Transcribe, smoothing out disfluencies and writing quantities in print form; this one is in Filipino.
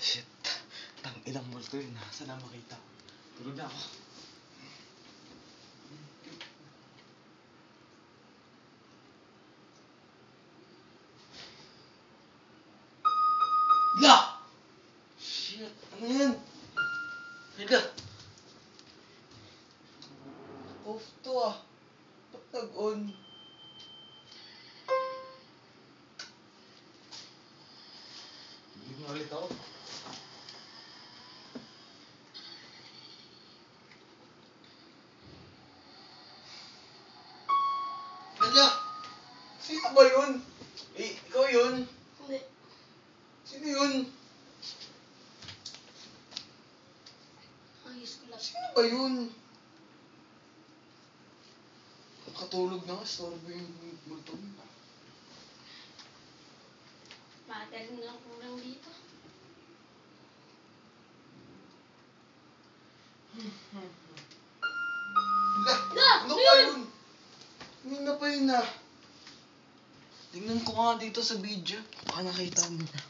Shit. Tang ilang multo yun ha. Saan na makita? Tulog na ako. La! Shit. Ano yan? Halika. Off to ah. Ba't nag-on? Hindi mo ulit ako. Hala! Sino ba yun? Eh, ikaw yun? Hindi. Sino yun? Ayos ko lang. Sino ba yun? Nakatulog na nga. Storbo yung multo mo. Battery na lang kulang dito. Hala! Ano ba yun? Kanina pa yun ah. Tingnan ko nga dito sa video. Baka nakita mo na.